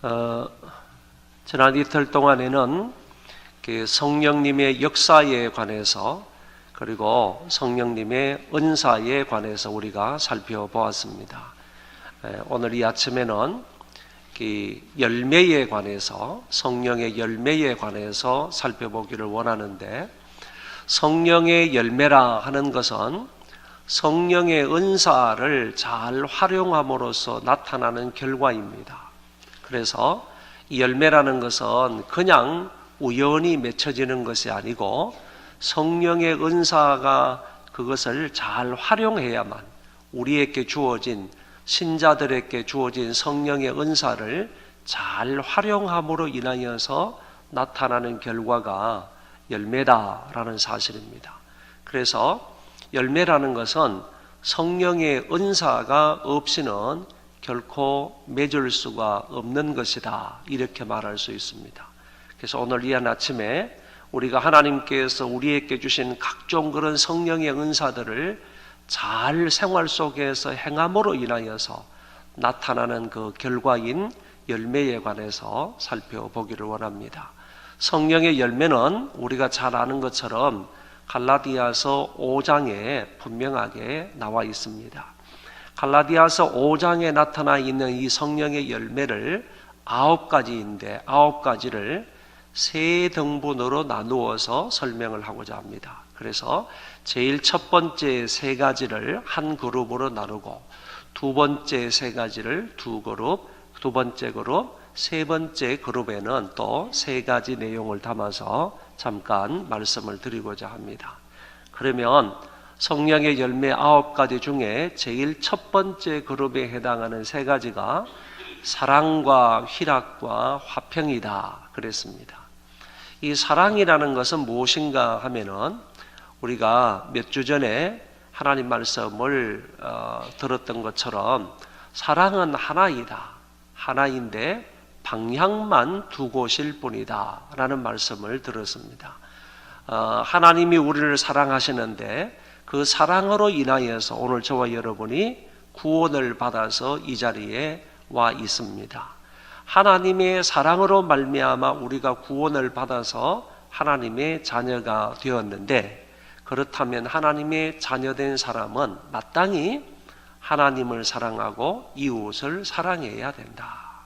어, 지난 이틀 동안에는 그 성령님의 역사에 관해서 그리고 성령님의 은사에 관해서 우리가 살펴보았습니다. 오늘 이 아침에는 그 열매에 관해서, 성령의 열매에 관해서 살펴보기를 원하는데, 성령의 열매라 하는 것은 성령의 은사를 잘 활용함으로써 나타나는 결과입니다. 그래서 이 열매라는 것은 그냥 우연히 맺혀지는 것이 아니고 성령의 은사가 그것을 잘 활용해야만 우리에게 주어진, 신자들에게 주어진 성령의 은사를 잘 활용함으로 인하여서 나타나는 결과가 열매다라는 사실입니다. 그래서 열매라는 것은 성령의 은사가 없이는 결코 맺을 수가 없는 것이다, 이렇게 말할 수 있습니다. 그래서 오늘 이 한 아침에 우리가 하나님께서 우리에게 주신 각종 그런 성령의 은사들을 잘 생활 속에서 행함으로 인하여서 나타나는 그 결과인 열매에 관해서 살펴보기를 원합니다. 성령의 열매는 우리가 잘 아는 것처럼 갈라디아서 5장에 분명하게 나와 있습니다. 갈라디아서 5장에 나타나 있는 이 성령의 열매를 9가지인데 9가지를 세 등분으로 나누어서 설명을 하고자 합니다. 그래서 제일 첫 번째 세 가지를 한 그룹으로 나누고, 두 번째 세 가지를 두 그룹, 두 번째 그룹, 세 번째 그룹에는 또 세 가지 내용을 담아서 잠깐 말씀을 드리고자 합니다. 그러면 성령의 열매 9가지 중에 제일 첫 번째 그룹에 해당하는 세 가지가 사랑과 희락과 화평이다 그랬습니다. 이 사랑이라는 것은 무엇인가 하면은 우리가 몇 주 전에 하나님 말씀을 들었던 것처럼 사랑은 하나이다, 하나인데 방향만 두 곳일 뿐이다 라는 말씀을 들었습니다. 하나님이 우리를 사랑하시는데 그 사랑으로 인하여서 오늘 저와 여러분이 구원을 받아서 이 자리에 와 있습니다. 하나님의 사랑으로 말미암아 우리가 구원을 받아서 하나님의 자녀가 되었는데, 그렇다면 하나님의 자녀된 사람은 마땅히 하나님을 사랑하고 이웃을 사랑해야 된다.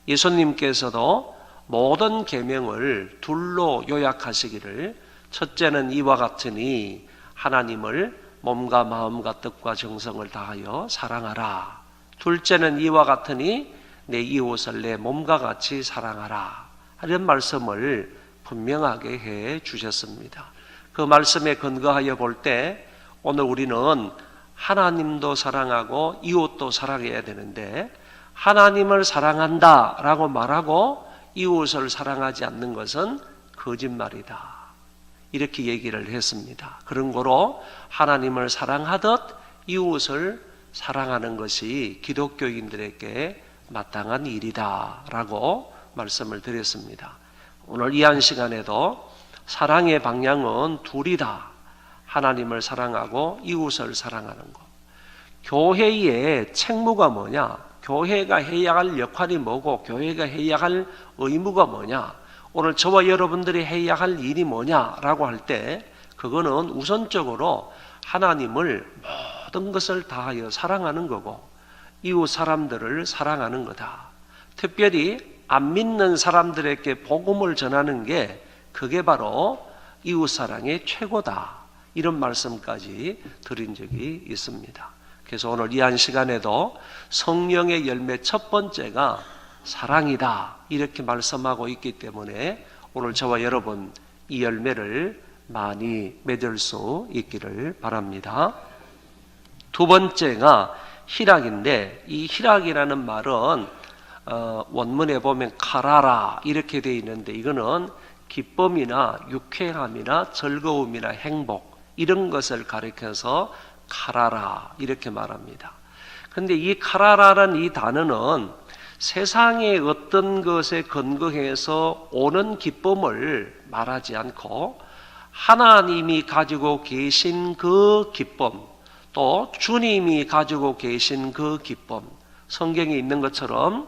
예수님께서도 모든 계명을 둘로 요약하시기를, 첫째는 이와 같으니 하나님을 몸과 마음과 뜻과 정성을 다하여 사랑하라. 둘째는 이와 같으니 내 이웃을 내 몸과 같이 사랑하라. 이런 말씀을 분명하게 해 주셨습니다. 그 말씀에 근거하여 볼 때 오늘 우리는 하나님도 사랑하고 이웃도 사랑해야 되는데, 하나님을 사랑한다 라고 말하고 이웃을 사랑하지 않는 것은 거짓말이다, 이렇게 얘기를 했습니다. 그런 거로 하나님을 사랑하듯 이웃을 사랑하는 것이 기독교인들에게 마땅한 일이다 라고 말씀을 드렸습니다. 오늘 이 한 시간에도 사랑의 방향은 둘이다. 하나님을 사랑하고 이웃을 사랑하는 것. 교회의 책무가 뭐냐? 교회가 해야 할 역할이 뭐고 교회가 해야 할 의무가 뭐냐? 오늘 저와 여러분들이 해야 할 일이 뭐냐라고 할 때 그거는 우선적으로 하나님을 모든 것을 다하여 사랑하는 거고 이웃 사람들을 사랑하는 거다. 특별히 안 믿는 사람들에게 복음을 전하는 게 그게 바로 이웃 사랑의 최고다, 이런 말씀까지 드린 적이 있습니다. 그래서 오늘 이 한 시간에도 성령의 열매 첫 번째가 사랑이다, 이렇게 말씀하고 있기 때문에 오늘 저와 여러분 이 열매를 많이 맺을 수 있기를 바랍니다. 두 번째가 희락인데, 이 희락이라는 말은 원문에 보면 카라라 이렇게 되어 있는데, 이거는 기쁨이나 유쾌함이나 즐거움이나 행복, 이런 것을 가리켜서 카라라 이렇게 말합니다. 그런데 이 카라라는 이 단어는 세상의 어떤 것에 근거해서 오는 기쁨을 말하지 않고 하나님이 가지고 계신 그 기쁨, 또 주님이 가지고 계신 그 기쁨, 성경에 있는 것처럼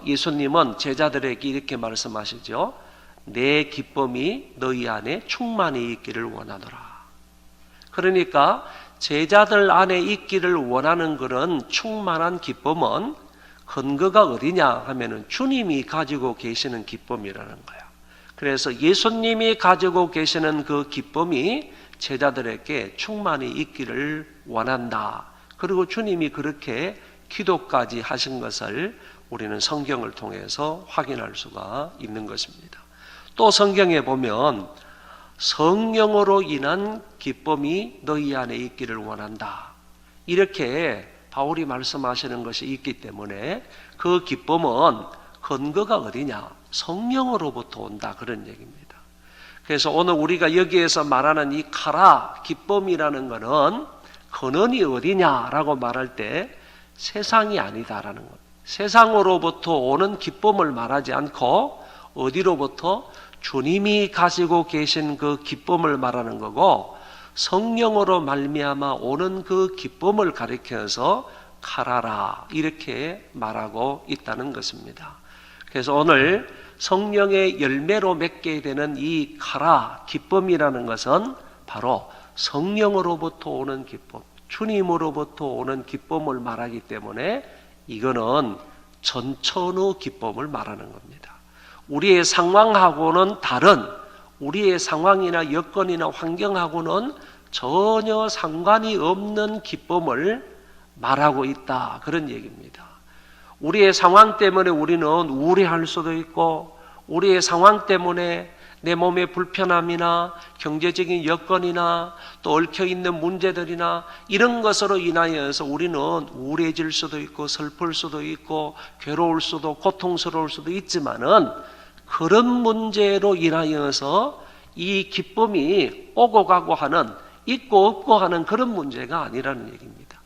예수님은 제자들에게 이렇게 말씀하시죠. 내 기쁨이 너희 안에 충만히 있기를 원하노라. 그러니까 제자들 안에 있기를 원하는 그런 충만한 기쁨은 근거가 어디냐 하면은 주님이 가지고 계시는 기쁨이라는 거야. 그래서 예수님이 가지고 계시는 그 기쁨이 제자들에게 충만히 있기를 원한다. 그리고 주님이 그렇게 기도까지 하신 것을 우리는 성경을 통해서 확인할 수가 있는 것입니다. 또 성경에 보면 성령으로 인한 기쁨이 너희 안에 있기를 원한다. 이렇게 바울이 말씀하시는 것이 있기 때문에 그 기쁨은 근거가 어디냐? 성령으로부터 온다. 그런 얘기입니다. 그래서 오늘 우리가 여기에서 말하는 이 카라, 기쁨이라는 것은 근원이 어디냐라고 말할 때 세상이 아니다라는 것. 세상으로부터 오는 기쁨을 말하지 않고 어디로부터? 주님이 가지고 계신 그 기쁨을 말하는 거고, 성령으로 말미암아 오는 그 기쁨을 가리켜서 카라라 이렇게 말하고 있다는 것입니다. 그래서 오늘 성령의 열매로 맺게 되는 이 카라, 기쁨이라는 것은 바로 성령으로부터 오는 기쁨, 주님으로부터 오는 기쁨을 말하기 때문에 이거는 전천후 기쁨을 말하는 겁니다. 우리의 상황하고는 다른, 우리의 상황이나 여건이나 환경하고는 전혀 상관이 없는 기쁨을 말하고 있다. 그런 얘기입니다. 우리의 상황 때문에 우리는 우울해할 수도 있고, 우리의 상황 때문에 내 몸의 불편함이나 경제적인 여건이나 또 얽혀있는 문제들이나 이런 것으로 인하여서 우리는 우울해질 수도 있고 슬플 수도 있고 괴로울 수도 고통스러울 수도 있지만은 그런 문제로 인하여서 이 기쁨이 오고 가고 하는, 있고 없고 하는 그런 문제가 아니라는 얘기입니다.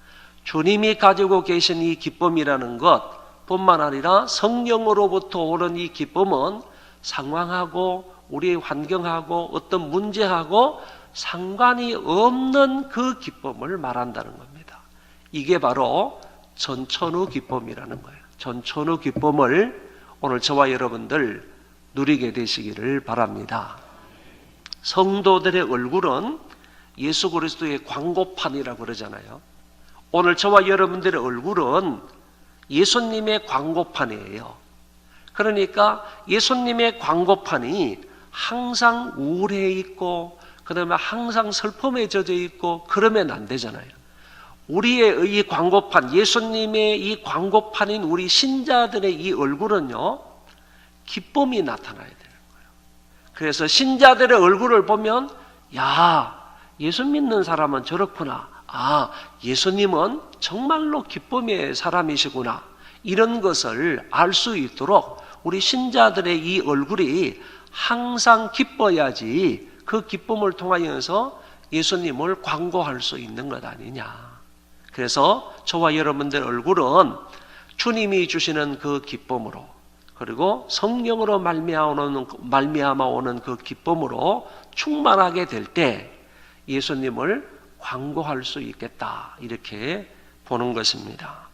주님이 가지고 계신 이 기쁨이라는 것 뿐만 아니라 성령으로부터 오는 이 기쁨은 상황하고 우리의 환경하고 어떤 문제하고 상관이 없는 그 기쁨을 말한다는 겁니다. 이게 바로 전천후 기쁨이라는 거예요. 전천후 기쁨을 오늘 저와 여러분들 누리게 되시기를 바랍니다. 성도들의 얼굴은 예수 그리스도의 광고판이라고 그러잖아요. 오늘 저와 여러분들의 얼굴은 예수님의 광고판이에요. 그러니까 예수님의 광고판이 항상 우울해 있고 그 다음에 항상 슬픔에 젖어 있고 그러면 안 되잖아요. 우리의 이 광고판, 예수님의 이 광고판인 우리 신자들의 이 얼굴은요, 기쁨이 나타나야 되는 거예요. 그래서 신자들의 얼굴을 보면, 야, 예수 믿는 사람은 저렇구나. 아, 예수님은 정말로 기쁨의 사람이시구나. 이런 것을 알 수 있도록 우리 신자들의 이 얼굴이 항상 기뻐야지 그 기쁨을 통하여서 예수님을 광고할 수 있는 것 아니냐. 그래서 저와 여러분들 얼굴은 주님이 주시는 그 기쁨으로, 그리고 성령으로 말미암아 오는 그 기쁨으로 충만하게 될 때 예수님을 광고할 수 있겠다. 이렇게 보는 것입니다.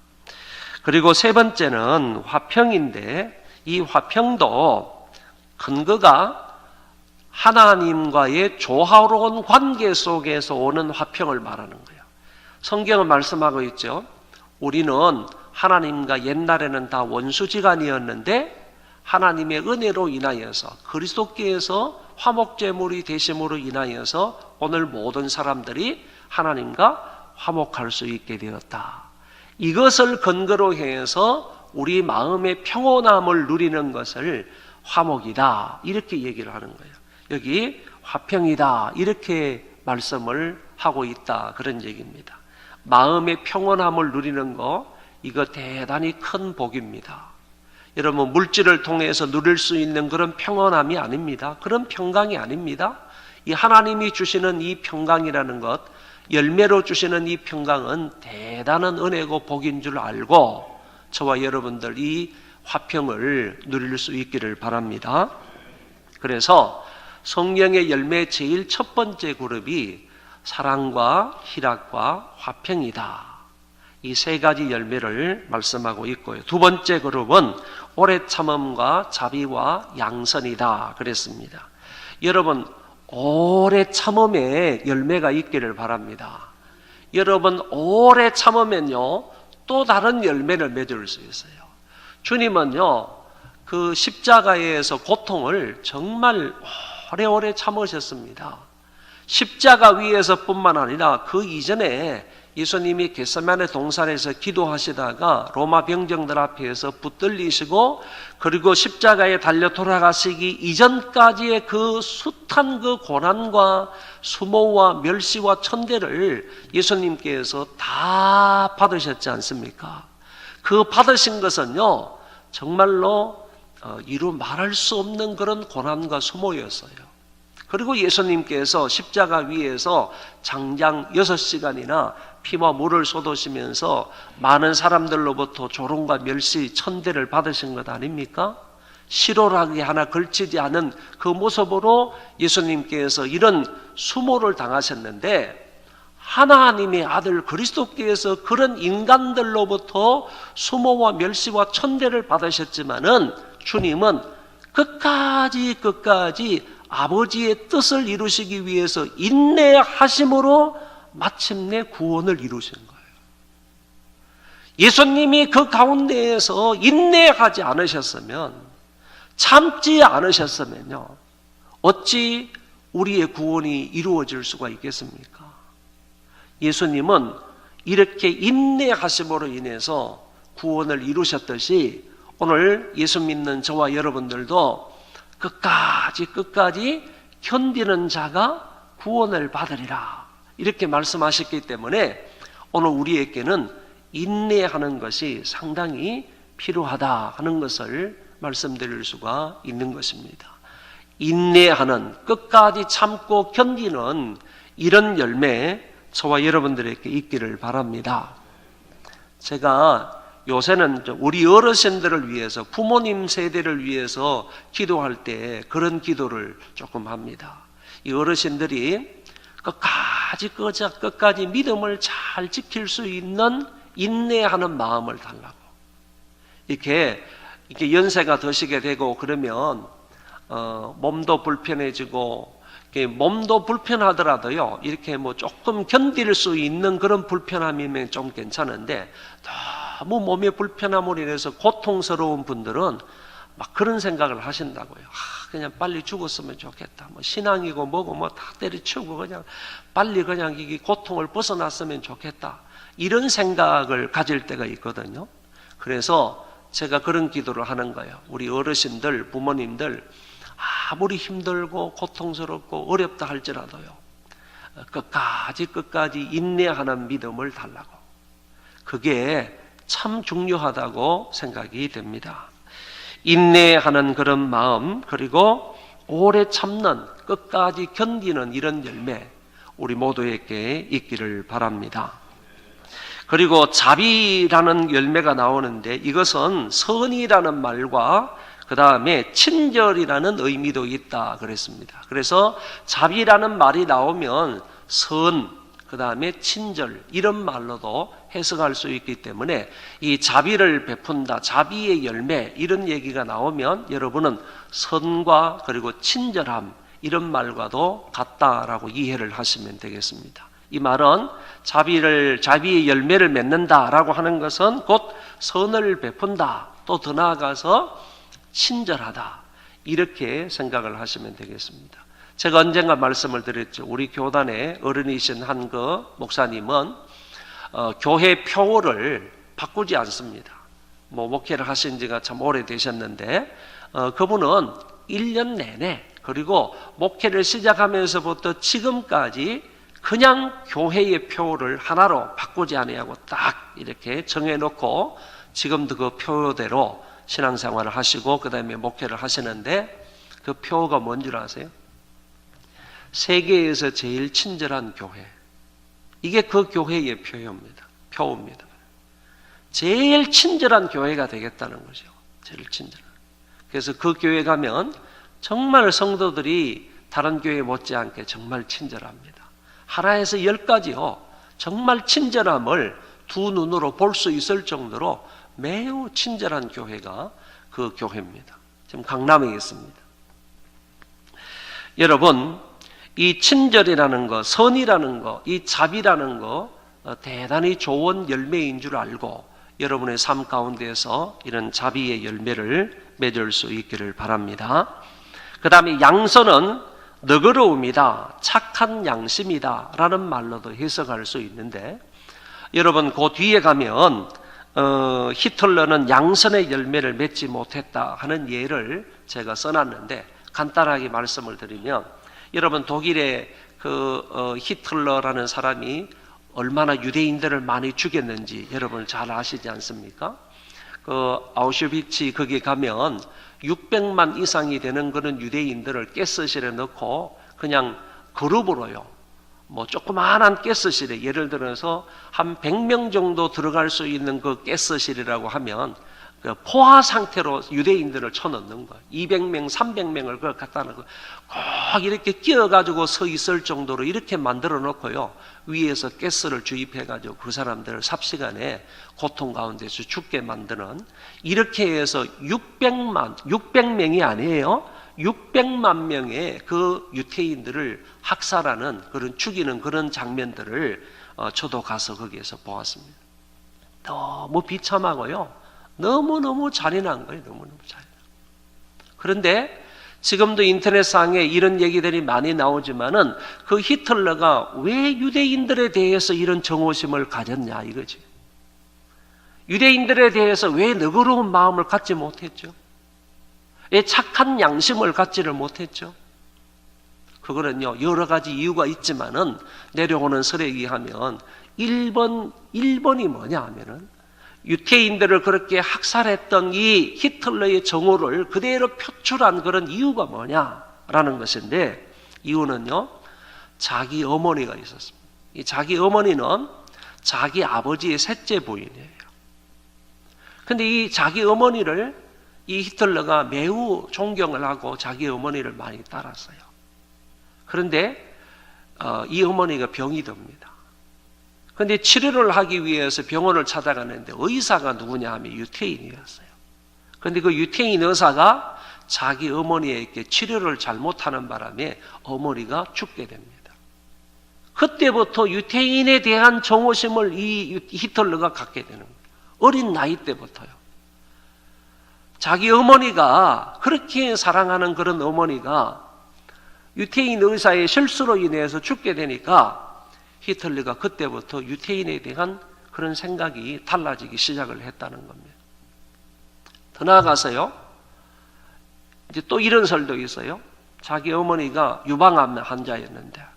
그리고 세 번째는 화평인데, 이 화평도 근거가 하나님과의 조화로운 관계 속에서 오는 화평을 말하는 거예요. 성경은 말씀하고 있죠. 우리는 하나님과 옛날에는 다 원수지간이었는데 하나님의 은혜로 인하여서 그리스도께서 화목제물이 되심으로 인하여서 오늘 모든 사람들이 하나님과 화목할 수 있게 되었다. 이것을 근거로 해서 우리 마음의 평온함을 누리는 것을 화목이다. 이렇게 얘기를 하는 거예요. 여기 화평이다. 이렇게 말씀을 하고 있다. 그런 얘기입니다. 마음의 평온함을 누리는 거, 이거 대단히 큰 복입니다. 여러분, 물질을 통해서 누릴 수 있는 그런 평온함이 아닙니다. 그런 평강이 아닙니다. 이 하나님이 주시는 이 평강이라는 것, 열매로 주시는 이 평강은 대단한 은혜고 복인 줄 알고 저와 여러분들 이 화평을 누릴 수 있기를 바랍니다. 그래서 성령의 열매 제일 첫 번째 그룹이 사랑과 희락과 화평이다. 이 세 가지 열매를 말씀하고 있고요. 두 번째 그룹은 오래 참음과 자비와 양선이다 그랬습니다. 여러분, 오래 참음에 열매가 있기를 바랍니다. 여러분, 오래 참으면요 또 다른 열매를 맺을 수 있어요. 주님은요 그 십자가에서 고통을 정말 오래오래 참으셨습니다. 십자가 위에서뿐만 아니라 그 이전에 예수님이 겟세마네 동산에서 기도하시다가 로마 병정들 앞에서 붙들리시고 그리고 십자가에 달려 돌아가시기 이전까지의 그 숱한 그 고난과 수모와 멸시와 천대를 예수님께서 다 받으셨지 않습니까? 그 받으신 것은요 정말로 이루 말할 수 없는 그런 고난과 수모였어요. 그리고 예수님께서 십자가 위에서 장장 6시간이나 피와 물을 쏟으시면서 많은 사람들로부터 조롱과 멸시, 천대를 받으신 것 아닙니까? 실오라기 하나 걸치지 않은 그 모습으로 예수님께서 이런 수모를 당하셨는데 하나님의 아들 그리스도께서 그런 인간들로부터 수모와 멸시와 천대를 받으셨지만은 주님은 끝까지 아버지의 뜻을 이루시기 위해서 인내하심으로 마침내 구원을 이루신 거예요. 예수님이 그 가운데에서 인내하지 않으셨으면, 참지 않으셨으면요 어찌 우리의 구원이 이루어질 수가 있겠습니까? 예수님은 이렇게 인내하심으로 인해서 구원을 이루셨듯이 오늘 예수 믿는 저와 여러분들도 끝까지 견디는 자가 구원을 받으리라 이렇게 말씀하셨기 때문에 오늘 우리에게는 인내하는 것이 상당히 필요하다 하는 것을 말씀드릴 수가 있는 것입니다. 인내하는, 끝까지 참고 견디는 이런 열매 저와 여러분들에게 있기를 바랍니다. 제가 요새는 우리 어르신들을 위해서, 부모님 세대를 위해서 기도할 때 그런 기도를 조금 합니다. 이 어르신들이 끝까지 믿음을 잘 지킬 수 있는 인내하는 마음을 달라고. 이렇게 연세가 드시게 되고 그러면 몸도 불편해지고, 몸도 불편하더라도요 이렇게 뭐 조금 견딜 수 있는 그런 불편함이면 좀 괜찮은데, 너무 몸의 불편함으로 인해서 고통스러운 분들은 막 그런 생각을 하신다고요. 그냥 빨리 죽었으면 좋겠다. 뭐 신앙이고 뭐고 뭐 다 때려치우고 그냥 빨리 그냥 이 고통을 벗어났으면 좋겠다. 이런 생각을 가질 때가 있거든요. 그래서 제가 그런 기도를 하는 거예요. 우리 어르신들, 부모님들 아무리 힘들고 고통스럽고 어렵다 할지라도요 끝까지 인내하는 믿음을 달라고. 그게 참 중요하다고 생각이 됩니다. 인내하는 그런 마음, 그리고 오래 참는, 끝까지 견디는 이런 열매 우리 모두에게 있기를 바랍니다. 그리고 자비라는 열매가 나오는데 이것은 선이라는 말과 그 다음에 친절이라는 의미도 있다 그랬습니다. 그래서 자비라는 말이 나오면 선, 그 다음에 친절 이런 말로도 해석할 수 있기 때문에 이 자비를 베푼다, 자비의 열매 이런 얘기가 나오면 여러분은 선과 그리고 친절함 이런 말과도 같다라고 이해를 하시면 되겠습니다. 이 말은 자비의 열매를 맺는다라고 하는 것은 곧 선을 베푼다, 또 더 나아가서 친절하다 이렇게 생각을 하시면 되겠습니다. 제가 언젠가 말씀을 드렸죠. 우리 교단의 어른이신 한 그 목사님은 교회 표를 바꾸지 않습니다. 목회를 하신 지가 참 오래되셨는데 그분은 1년 내내 그리고 목회를 시작하면서부터 지금까지 그냥 교회의 표를 하나로 바꾸지 아니하고 딱 이렇게 정해놓고 지금도 그 표대로 신앙생활을 하시고 그 다음에 목회를 하시는데 그 표가 뭔 줄 아세요? 세계에서 제일 친절한 교회. 이게 그 교회의 표입니다. 제일 친절한 교회가 되겠다는 거죠. 제일 친절한. 그래서 그 교회 가면 정말 성도들이 다른 교회 못지않게 정말 친절합니다. 하나에서 10가지요. 정말 친절함을 두 눈으로 볼 수 있을 정도로 매우 친절한 교회가 그 교회입니다. 지금 강남에 있습니다. 여러분, 이 친절이라는 거, 선이라는 거, 이 자비라는 거 대단히 좋은 열매인 줄 알고 여러분의 삶 가운데에서 이런 자비의 열매를 맺을 수 있기를 바랍니다. 그 다음에 양선은 너그러움이다, 착한 양심이다 라는 말로도 해석할 수 있는데, 여러분 그 뒤에 가면 히틀러는 양선의 열매를 맺지 못했다 하는 예를 제가 써놨는데, 간단하게 말씀을 드리면, 여러분 독일의 히틀러라는 사람이 얼마나 유대인들을 많이 죽였는지 여러분 잘 아시지 않습니까? 아우슈비츠 거기 가면 600만 이상이 되는 그런 유대인들을 가스실에 넣고 그냥 그룹으로요, 뭐 조그마한 가스실에, 예를 들어서 한 100명 정도 들어갈 수 있는 그 가스실이라고 하면 그 포화 상태로 유대인들을 쳐넣는 거예요. 200명, 300명을 그걸 갖다 놓고 꼭 이렇게 끼어가지고 서 있을 정도로 이렇게 만들어 놓고요, 위에서 가스를 주입해가지고 그 사람들을 삽시간에 고통 가운데서 죽게 만드는, 이렇게 해서 600명이 아니에요. 600만 명의 그 유태인들을 학살하는, 그런 죽이는 그런 장면들을 저도 가서 거기에서 보았습니다. 너무 비참하고요, 너무너무 잔인한 거예요. 너무너무 잔인한. 그런데 지금도 인터넷상에 이런 얘기들이 많이 나오지만은 그 히틀러가 왜 유대인들에 대해서 이런 정오심을 가졌냐 이거지. 유대인들에 대해서 왜 너그러운 마음을 갖지 못했죠? 왜 착한 양심을 갖지를 못했죠? 그거는요, 여러 가지 이유가 있지만은 내려오는 설에 의하면 1번이 뭐냐 하면은, 유태인들을 그렇게 학살했던 이 히틀러의 정오를 그대로 표출한 그런 이유가 뭐냐라는 것인데, 이유는요, 자기 어머니가 있었습니다. 이 자기 어머니는 자기 아버지의 셋째 부인이에요. 근데 이 자기 어머니를 이 히틀러가 매우 존경을 하고 자기 어머니를 많이 따랐어요. 그런데 이 어머니가 병이 듭니다. 그런데 치료를 하기 위해서 병원을 찾아가는데 의사가 누구냐 하면 유태인이었어요. 그런데 그 유태인 의사가 자기 어머니에게 치료를 잘못하는 바람에 어머니가 죽게 됩니다. 그때부터 유태인에 대한 정오심을 이 히틀러가 갖게 되는 거예요. 어린 나이 때부터요. 자기 어머니가, 그렇게 사랑하는 그런 어머니가 유태인 의사의 실수로 인해서 죽게 되니까 히틀러가 그때부터 유태인에 대한 그런 생각이 달라지기 시작을 했다는 겁니다. 더 나아가서요, 이제 또 이런 설도 있어요. 자기 어머니가 유방암 환자였는데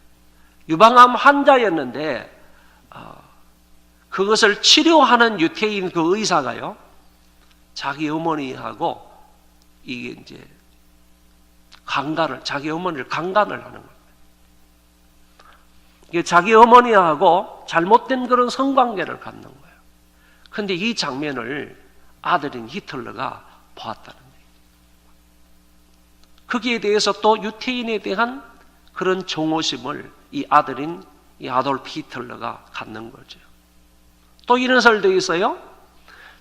그것을 치료하는 유태인 그 의사가요, 자기 어머니하고 이게 이제 자기 어머니를 강간을 하는 거예요. 자기 어머니하고 잘못된 그런 성관계를 갖는 거예요. 그런데 이 장면을 아들인 히틀러가 보았다는 얘기예요. 거기에 대해서 또 유태인에 대한 그런 정오심을 이 아들인 이 아돌프 히틀러가 갖는 거죠. 또 이런 설도 있어요.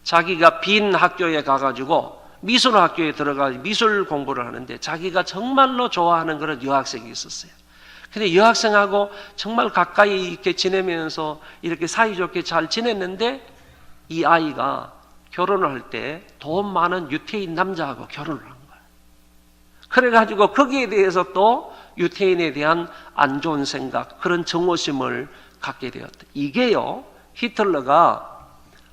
자기가 빈 학교에 가가지고 미술 학교에 들어가 미술 공부를 하는데 자기가 정말로 좋아하는 그런 여학생이 있었어요. 근데 여학생하고 정말 가까이 이렇게 지내면서 이렇게 사이좋게 잘 지냈는데 이 아이가 결혼을 할 때 돈 많은 유태인 남자하고 결혼을 한 거예요. 그래가지고 거기에 대해서 또 유태인에 대한 안 좋은 생각, 그런 정오심을 갖게 되었다. 이게요, 히틀러가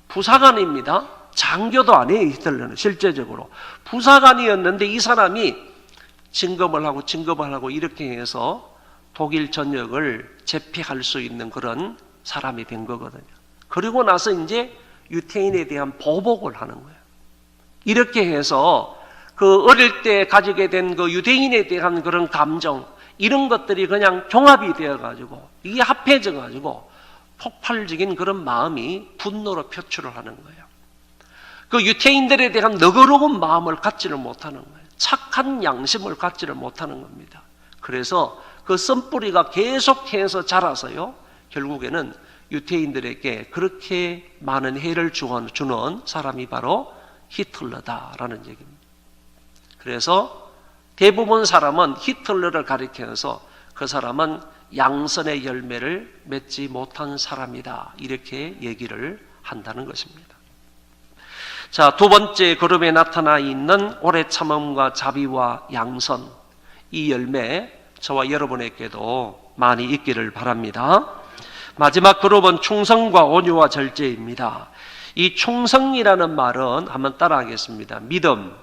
부사관입니다. 장교도 아니에요. 히틀러는 실제적으로 부사관이었는데 이 사람이 진급을 하고 이렇게 해서 독일 전역을 제패할 수 있는 그런 사람이 된 거거든요. 그리고 나서 이제 유태인에 대한 보복을 하는 거예요. 이렇게 해서 그 어릴 때 가지게 된 그 유대인에 대한 그런 감정, 이런 것들이 그냥 종합이 되어가지고 이게 합해져가지고 폭발적인 그런 마음이 분노로 표출을 하는 거예요. 그 유태인들에 대한 너그러운 마음을 갖지를 못하는 거예요. 착한 양심을 갖지를 못하는 겁니다. 그래서 그 쓴뿌리가 계속해서 자라서요, 결국에는 유태인들에게 그렇게 많은 해를 주는 사람이 바로 히틀러다라는 얘기입니다. 그래서 대부분 사람은 히틀러를 가리켜서 그 사람은 양선의 열매를 맺지 못한 사람이다, 이렇게 얘기를 한다는 것입니다. 자, 두 번째 그룹에 나타나 있는 오래 참음과 자비와 양선, 이 열매 저와 여러분에게도 많이 있기를 바랍니다. 마지막 그룹은 충성과 온유와 절제입니다. 이 충성이라는 말은 한번 따라하겠습니다. 믿음,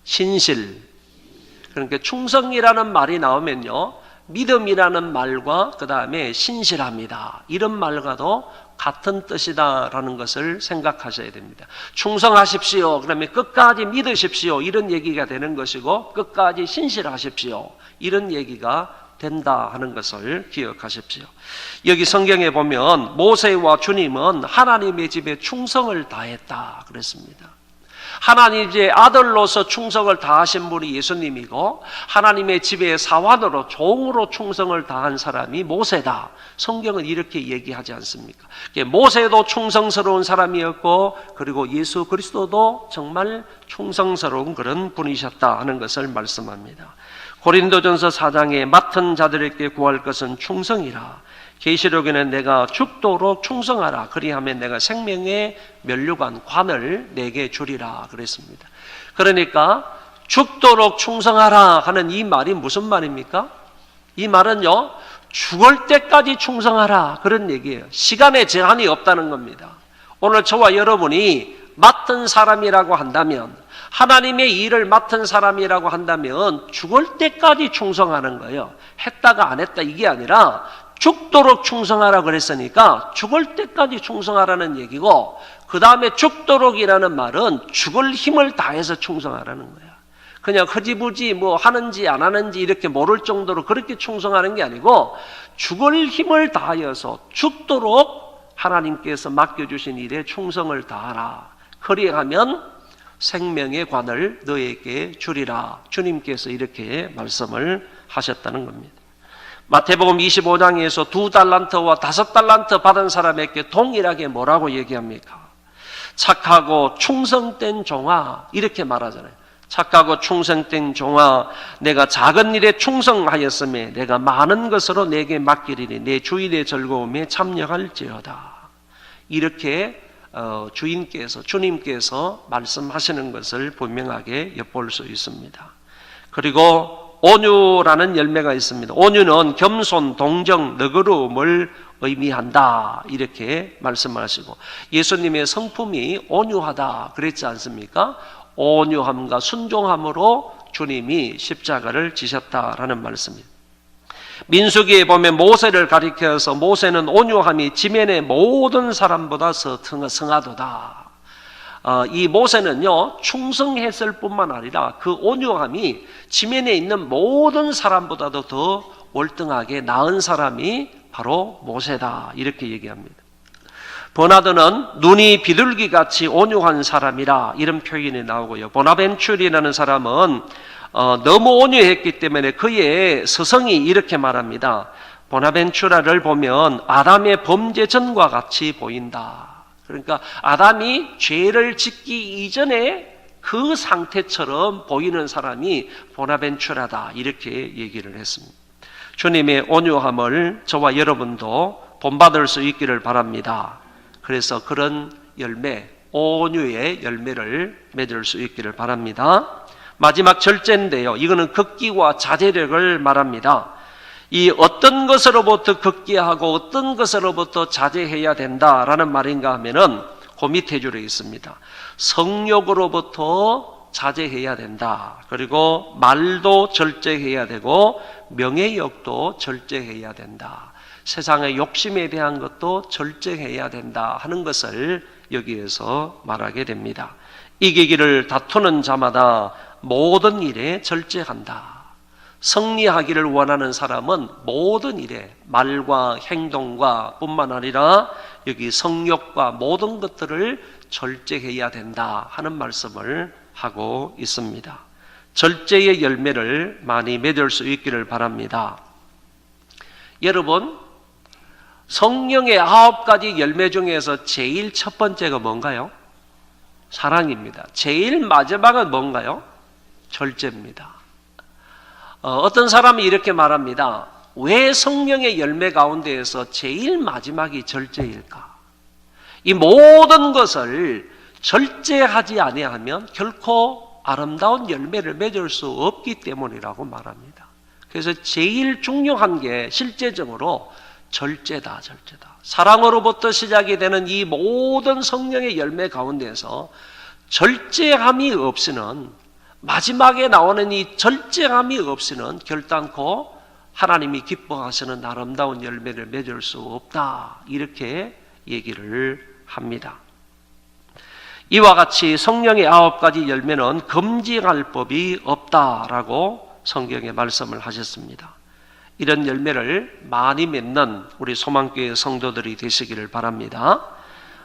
신실. 그러니까 충성이라는 말이 나오면요, 믿음이라는 말과 그 다음에 신실합니다, 이런 말과도 같은 뜻이다라는 것을 생각하셔야 됩니다. 충성하십시오, 그러면 끝까지 믿으십시오, 이런 얘기가 되는 것이고, 끝까지 신실하십시오, 이런 얘기가 된다 하는 것을 기억하십시오. 여기 성경에 보면 모세와 주님은 하나님의 집에 충성을 다했다 그랬습니다. 하나님의 아들로서 충성을 다하신 분이 예수님이고, 하나님의 집의 사환으로 종으로 충성을 다한 사람이 모세다, 성경은 이렇게 얘기하지 않습니까? 모세도 충성스러운 사람이었고, 그리고 예수 그리스도도 정말 충성스러운 그런 분이셨다 하는 것을 말씀합니다. 고린도전서 4장에 맡은 자들에게 구할 것은 충성이라. 계시록에는 내가 죽도록 충성하라, 그리하면 내가 생명의 면류관 관을 내게 주리라 그랬습니다. 그러니까 죽도록 충성하라 하는 이 말이 무슨 말입니까? 이 말은요, 죽을 때까지 충성하라, 그런 얘기예요. 시간에 제한이 없다는 겁니다. 오늘 저와 여러분이 맡은 사람이라고 한다면, 하나님의 일을 맡은 사람이라고 한다면 죽을 때까지 충성하는 거예요. 했다가 안 했다 이게 아니라 죽도록 충성하라 그랬으니까 죽을 때까지 충성하라는 얘기고, 그 다음에 죽도록이라는 말은 죽을 힘을 다해서 충성하라는 거야. 그냥 흐지부지 뭐 하는지 안 하는지 이렇게 모를 정도로 그렇게 충성하는 게 아니고, 죽을 힘을 다하여서 죽도록 하나님께서 맡겨주신 일에 충성을 다하라. 그리하면 생명의 관을 너에게 주리라, 주님께서 이렇게 말씀을 하셨다는 겁니다. 마태복음 25장에서 2달란트와 5달란트 받은 사람에게 동일하게 뭐라고 얘기합니까? 착하고 충성된 종아, 이렇게 말하잖아요. 착하고 충성된 종아, 내가 작은 일에 충성하였음에 내가 많은 것으로 내게 맡기리니 내 주일의 즐거움에 참여할지어다. 이렇게 주님께서 말씀하시는 것을 분명하게 엿볼 수 있습니다. 그리고 온유라는 열매가 있습니다. 온유는 겸손, 동정, 너그러움을 의미한다, 이렇게 말씀하시고, 예수님의 성품이 온유하다 그랬지 않습니까? 온유함과 순종함으로 주님이 십자가를 지셨다라는 말씀입니다. 민수기에 보면 모세를 가리켜서 모세는 온유함이 지면의 모든 사람보다 성하도다. 이 모세는요, 충성했을 뿐만 아니라 그 온유함이 지면에 있는 모든 사람보다도 더 월등하게 나은 사람이 바로 모세다, 이렇게 얘기합니다. 버나드는 눈이 비둘기같이 온유한 사람이라, 이런 표현이 나오고요. 보나벤츄리라는 사람은 너무 온유했기 때문에 그의 서성이 이렇게 말합니다. 보나벤츄라를 보면 아담의 범죄 전과 같이 보인다. 그러니까 아담이 죄를 짓기 이전에 그 상태처럼 보이는 사람이 보나벤츄라다, 이렇게 얘기를 했습니다. 주님의 온유함을 저와 여러분도 본받을 수 있기를 바랍니다. 그래서 그런 열매, 온유의 열매를 맺을 수 있기를 바랍니다. 마지막 절제인데요, 이거는 극기와 자제력을 말합니다. 이 어떤 것으로부터 극기하고 어떤 것으로부터 자제해야 된다라는 말인가 하면은 그 밑에 줄에 있습니다. 성욕으로부터 자제해야 된다. 그리고 말도 절제해야 되고 명예욕도 절제해야 된다. 세상의 욕심에 대한 것도 절제해야 된다 하는 것을 여기에서 말하게 됩니다. 이기기를 다투는 자마다 모든 일에 절제한다. 승리하기를 원하는 사람은 모든 일에 말과 행동과 뿐만 아니라 여기 성욕과 모든 것들을 절제해야 된다 하는 말씀을 하고 있습니다. 절제의 열매를 많이 맺을 수 있기를 바랍니다. 여러분, 성령의 9가지 열매 중에서 제일 첫 번째가 뭔가요? 사랑입니다. 제일 마지막은 뭔가요? 절제입니다. 어떤 사람이 이렇게 말합니다. 왜 성령의 열매 가운데에서 제일 마지막이 절제일까? 이 모든 것을 절제하지 아니하면 결코 아름다운 열매를 맺을 수 없기 때문이라고 말합니다. 그래서 제일 중요한 게 실제적으로 절제다. 사랑으로부터 시작이 되는 이 모든 성령의 열매 가운데에서 절제함이 없이는, 마지막에 나오는 이 절제함이 없이는 결단코 하나님이 기뻐하시는 아름다운 열매를 맺을 수 없다. 이렇게 얘기를 합니다. 이와 같이 성령의 9가지 열매는 금지할 법이 없다라고 성경에 말씀을 하셨습니다. 이런 열매를 많이 맺는 우리 소망교회 성도들이 되시기를 바랍니다.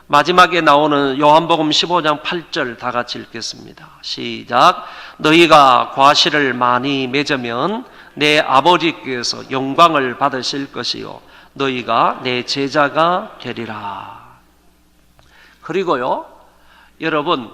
마지막에 나오는 요한복음 15장 8절 다 같이 읽겠습니다. 시작. 너희가 과실을 많이 맺으면 내 아버지께서 영광을 받으실 것이요 너희가 내 제자가 되리라. 그리고요, 여러분,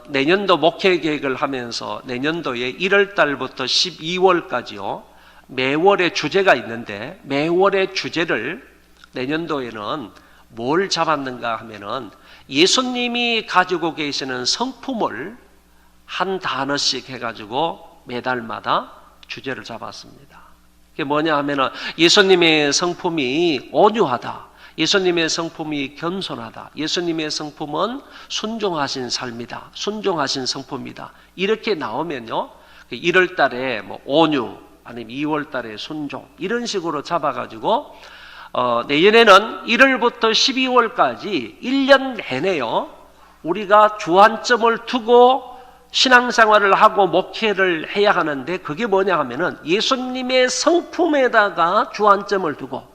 내년도 목회 계획을 하면서 내년도에 1월 달부터 12월까지요 매월의 주제가 있는데, 매월의 주제를 내년도에는 뭘 잡았는가 하면은 예수님이 가지고 계시는 성품을 한 단어씩 해가지고 매달마다 주제를 잡았습니다. 그게 뭐냐 하면은 예수님의 성품이 온유하다, 예수님의 성품이 겸손하다, 예수님의 성품은 순종하신 삶이다, 순종하신 성품이다. 이렇게 나오면요 1월 달에 뭐 온유, 아니면 2월 달에 순종, 이런 식으로 잡아가지고 내년에는 1월부터 12월까지 1년 내내요 우리가 주안점을 두고 신앙생활을 하고 목회를 해야 하는데, 그게 뭐냐 하면은 예수님의 성품에다가 주안점을 두고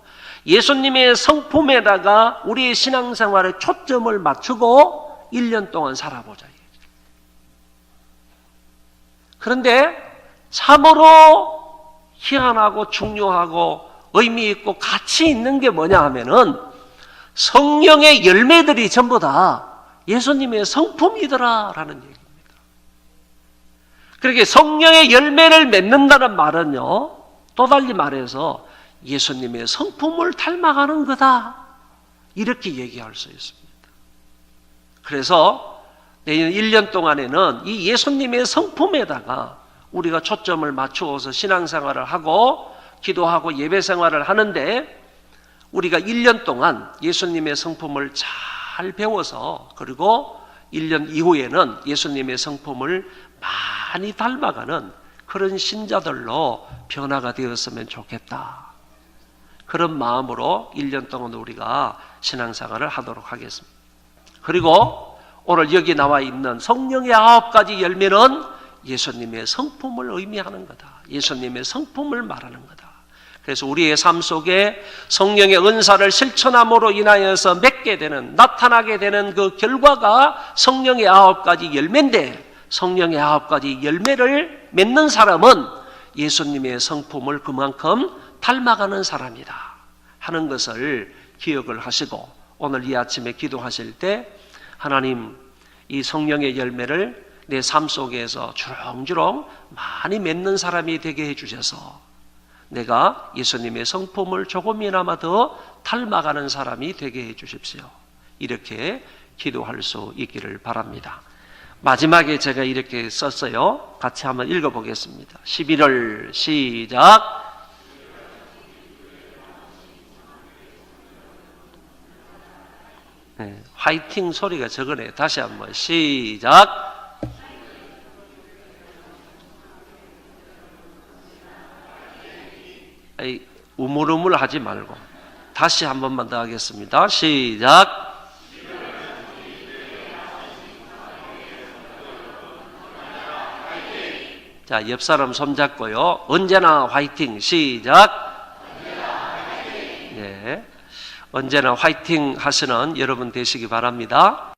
예수님의 성품에다가 우리의 신앙생활에 초점을 맞추고 1년 동안 살아보자. 그런데 참으로 희한하고 중요하고 의미 있고 가치 있는 게 뭐냐 하면은 성령의 열매들이 전부 다 예수님의 성품이더라라는 얘기입니다. 그렇게 성령의 열매를 맺는다는 말은요, 또 달리 말해서 예수님의 성품을 닮아가는 거다, 이렇게 얘기할 수 있습니다. 그래서 내년 1년 동안에는 이 예수님의 성품에다가 우리가 초점을 맞추어서 신앙생활을 하고 기도하고 예배생활을 하는데, 우리가 1년 동안 예수님의 성품을 잘 배워서, 그리고 1년 이후에는 예수님의 성품을 많이 닮아가는 그런 신자들로 변화가 되었으면 좋겠다. 그런 마음으로 1년 동안 우리가 신앙생활을 하도록 하겠습니다. 그리고 오늘 여기 나와 있는 성령의 9가지 열매는 예수님의 성품을 의미하는 거다. 예수님의 성품을 말하는 거다. 그래서 우리의 삶 속에 성령의 은사를 실천함으로 인하여서 맺게 되는, 나타나게 되는 그 결과가 성령의 9가지 열매인데, 성령의 9가지 열매를 맺는 사람은 예수님의 성품을 그만큼 닮아가는 사람이다 하는 것을 기억을 하시고, 오늘 이 아침에 기도하실 때 하나님, 이 성령의 열매를 내 삶 속에서 주렁주렁 많이 맺는 사람이 되게 해주셔서 내가 예수님의 성품을 조금이나마 더 닮아가는 사람이 되게 해주십시오. 이렇게 기도할 수 있기를 바랍니다. 마지막에 제가 이렇게 썼어요. 같이 한번 읽어보겠습니다. 11월 시작. 네, 화이팅 소리가 적으네. 다시 한번 시작. 우물우물 하지 말고 다시 한 번만 더 하겠습니다. 시작. 자, 옆 사람 손잡고요. 언제나 화이팅. 시작. 네, 언제나 화이팅 하시는 여러분 되시기 바랍니다.